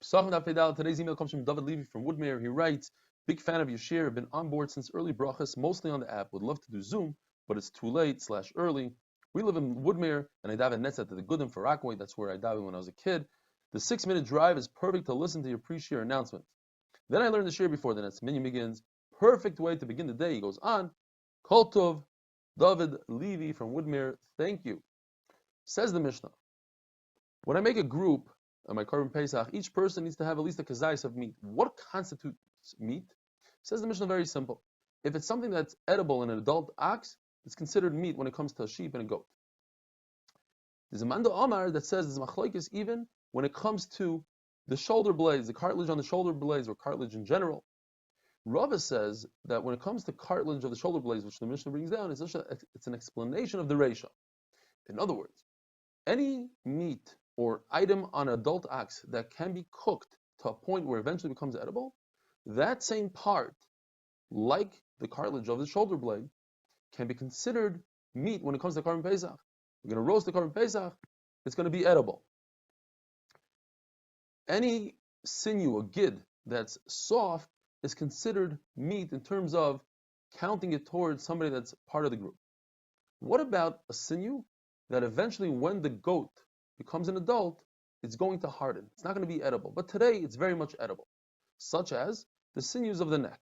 Pesachim Daf. Today's email comes from David Levy from Woodmere. He writes, big fan of your share, been on board since early brachas, mostly on the app. Would love to do Zoom, but it's too late / early. We live in Woodmere, and I dive in Netzat to the Goodim for Rockaway. That's where I dive when I was a kid. The 6-minute drive is perfect to listen to your pre-share announcement. Then I learned the share before the Netz. Minyan begins. Perfect way to begin the day. He goes on. Kol Tov, David Levy from Woodmere. Thank you. Says the Mishnah. When I make a group on my Korban Pesach, each person needs to have at least a kazayis of meat. What constitutes meat? Says the Mishnah very simple. If it's something that's edible in an adult ox, it's considered meat when it comes to a sheep and a goat. There's a Manda Omar that says there's machlokes even when it comes to the shoulder blades, the cartilage on the shoulder blades, or cartilage in general. Rava says that when it comes to cartilage of the shoulder blades, which the Mishnah brings down, it's an explanation of the Reisha. In other words, any meat or item on an adult ox that can be cooked to a point where it eventually becomes edible, that same part, like the cartilage of the shoulder blade, can be considered meat when it comes to Korban Pesach. We're going to roast the Korban Pesach, it's going to be edible. Any sinew, a gid, that's soft is considered meat in terms of counting it towards somebody that's part of the group. What about a sinew that eventually, when the goat becomes an adult, it's going to harden? It's not going to be edible. But today, it's very much edible, such as the sinews of the neck.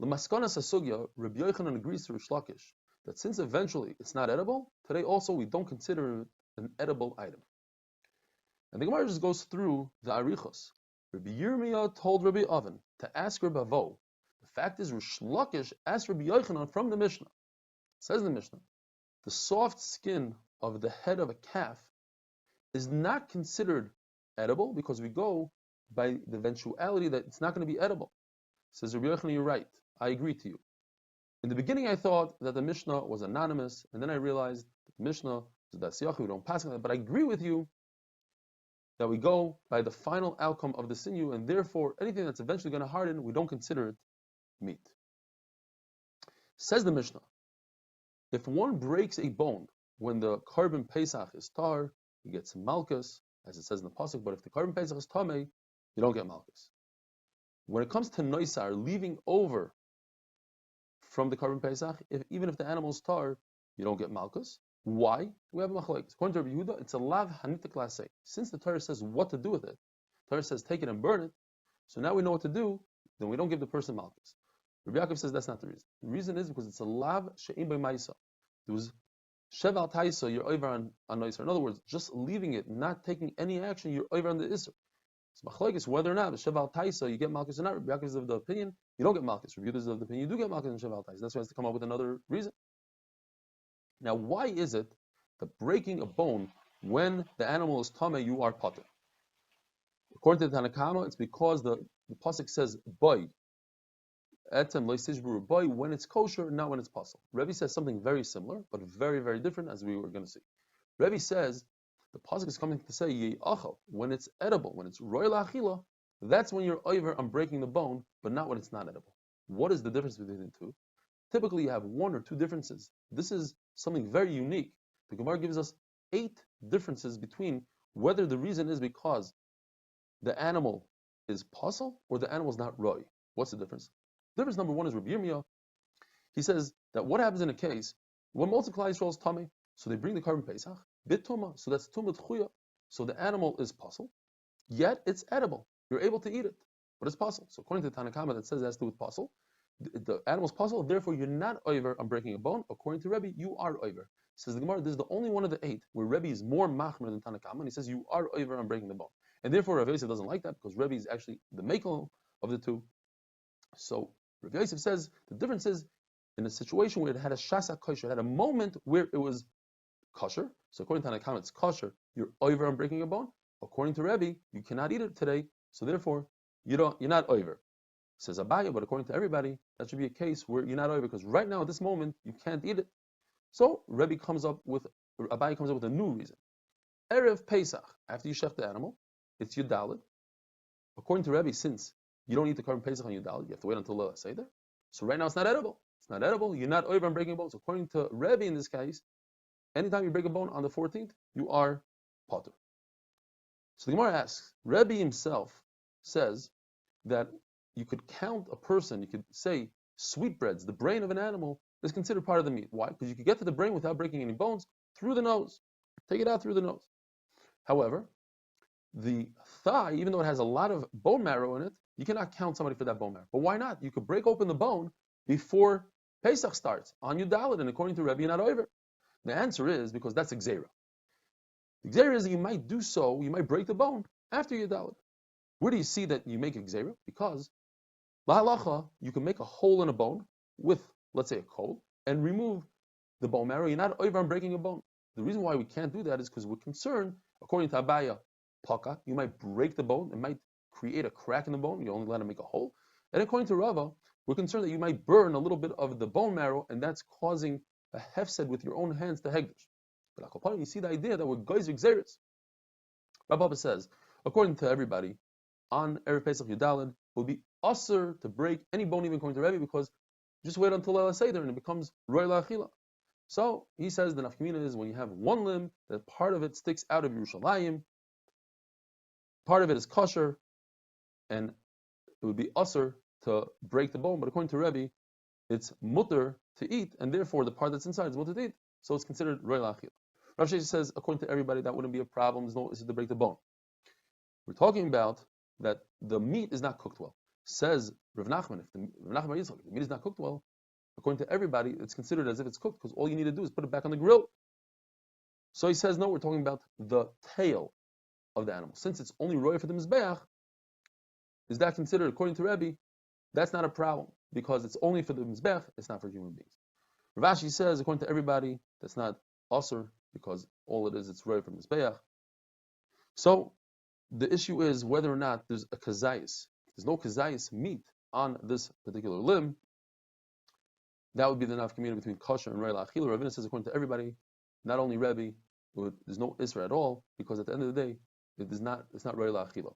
L'maskana sasugya, Rabbi Yochanan agrees to Rish Lakish that since eventually it's not edible, today also we don't consider it an edible item. And the Gemara just goes through the arichos. Rabbi Yirmiyah told Rabbi Oven to ask Rabbi Avo. The fact is, Rish Lakish asked Rabbi Yochanan from the Mishnah. Says the Mishnah, the soft skin of the head of a calf is not considered edible because we go by the eventuality that it's not going to be edible. Says Rabbi Yochanan, you're right. I agree to you. In the beginning, I thought that the Mishnah was anonymous, and then I realized that the Mishnah is dasyachi, we don't pass on that. But I agree with you that we go by the final outcome of the sinew, and therefore anything that's eventually going to harden, we don't consider it meat. Says the Mishnah, if one breaks a bone when the Korban Pesach is tar, he gets malchus, as it says in the pasuk. But if the Korban Pesach is tamei, you don't get malchus. When it comes to noisar, leaving over from the Korban Pesach, even if the animal is tar, you don't get malchus. Why? We have machlokes. According to Rabbi Yehuda, it's a lav hanitik lasei. Since the Torah says what to do with it, the Torah says take it and burn it. So now we know what to do. Then we don't give the person malchus. Rabbi Yaakov says that's not the reason. The reason is because it's a lav she'im by ma'isa. There was sheval taisa, you're over on noisar. In other words, just leaving it, not taking any action, you're over on the isser. It's machlokes whether or not sheval taisa you get malchus or not. Rabbi Yaakov is of the opinion you don't get malchus. Rabbi Yehuda is of the opinion you do get malchus in sheval taisa. That's why he has to come up with another reason. Now, why is it that breaking a bone when the animal is tamei you are pater? According to the Tanakama, it's because the pasuk says boy. Etem loisishburu boy when it's kosher, not when it's possible. Rebbe says something very similar, but very, very different, as we were going to see. Rebbe says the pasuk is coming to say ye'achal when it's edible, when it's royal achila. That's when you're over on breaking the bone, but not when it's not edible. What is the difference between the two? Typically, you have 1 or 2 differences. This is something very unique. The Gemara gives us 8 differences between whether the reason is because the animal is pasul or the animal is not roy. What's the difference? Difference number 1 is Rabbi Yirmiyah. He says that what happens in a case when multiply Yisrael's tummy, so they bring the Korban Pesach, bit tuma, so that's tumah tchuya, so the animal is pasul, yet it's edible. You're able to eat it, but it's pasul. So according to the Tanakama that says it has to do with pasul, the animal's pasul, therefore you're not over on breaking a bone. According to Rebbe, you are over. Says the Gemara, this is the only one of the 8 where Rebbe is more machmer than Tanakama, and he says you are over on breaking the bone. And therefore Rav Yosef doesn't like that because Rebbe is actually the makel of the two. So Rav Yosef says the difference is in a situation where it had a shasa kosher, it had a moment where it was kosher. So according to Tanakama, it's kosher. You're over on breaking a bone. According to Rebbe, you cannot eat it today. So therefore, you're not over. Says Abaya, but according to everybody, that should be a case where you're not over because right now at this moment you can't eat it. So Abaya comes up with a new reason. Erev Pesach, after you shech the animal, it's Yudalit. According to Rebbe, since you don't eat the Korban Pesach on Yudalit, you have to wait until the Seder. So right now it's not edible. It's not edible. You're not over on breaking bones. According to Rebbe in this case, anytime you break a bone on the 14th, you are potter. So the Gemara asks, Rebbe himself says that you could count a person, you could say sweetbreads, the brain of an animal, is considered part of the meat. Why? Because you could get to the brain without breaking any bones through the nose. Take it out through the nose. However, the thigh, even though it has a lot of bone marrow in it, you cannot count somebody for that bone marrow. But why not? You could break open the bone before Pesach starts on Yudalit, and according to Rebbe, you're not over. The answer is because that's Xera. The Xera is that you might do so, you might break the bone after Yudalit. Where do you see that you make Xera? Because Lahalacha, you can make a hole in a bone with, let's say, a coal, and remove the bone marrow. You're not over on breaking a bone. The reason why we can't do that is because we're concerned, according to Abaya, Paka, you might break the bone, it might create a crack in the bone, you only let it make a hole. And according to Rava, we're concerned that you might burn a little bit of the bone marrow, and that's causing a hefsed with your own hands to hegdish. But Akopani, you see the idea that we're geyser xeris. Rabbi says, according to everybody, on Erev Pesach Yudalid, it will be usher to break any bone, even according to Rebbe, because just wait until Ela Seder and it becomes Roy La'achila. So he says the nafkamina is when you have one limb, that part of it sticks out of Yerushalayim, part of it is kosher, and it would be usher to break the bone. But according to Rebbe, it's mutter to eat, and therefore the part that's inside is mutter to eat. So it's considered Roy La'achila. Rav Sheshes says, according to everybody, that wouldn't be a problem. There's no issue to break the bone. We're talking about that the meat is not cooked well. Says Rav Nachman, if the meat is not cooked well, according to everybody, it's considered as if it's cooked because all you need to do is put it back on the grill. So he says, no, we're talking about the tail of the animal. Since it's only roy for the mizbeach, is that considered, according to Rebbe, that's not a problem because it's only for the mizbeach, it's not for human beings. Rav Ashi says, according to everybody, that's not usher because all it is, it's roy for the mizbeach. So the issue is whether or not there's a kazayis. There's no kazayis meat on this particular limb. That would be the nafkamina between kosher and roy la'achila. Ravina says, according to everybody, not only Rebbe, there's no isra at all because at the end of the day, it's not roy la'achila.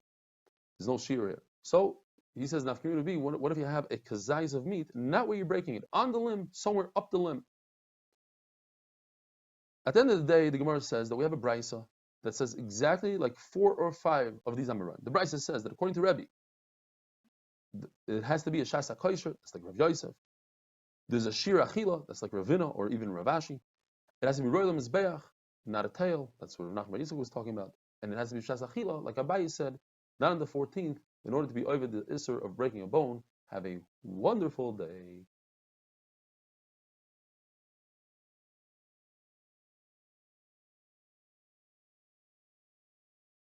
There's no shear here. So he says nafkamina would be what if you have a kazayis of meat, not where you're breaking it, on the limb, somewhere up the limb. At the end of the day, the Gemara says that we have a brisa that says exactly like 4 or 5 of these amaran. The brisa says that according to Rebbe, it has to be a shas HaKosher, that's like Rav Yosef. There's a shir achila, that's like Ravina or even Rav Ashi. It has to be roy mizbeach, not a tail, that's what Rav Nachman Yisrael was talking about. And it has to be shas achila, like Abayi said, not on the 14th, in order to be over the isser of breaking a bone. Have a wonderful day.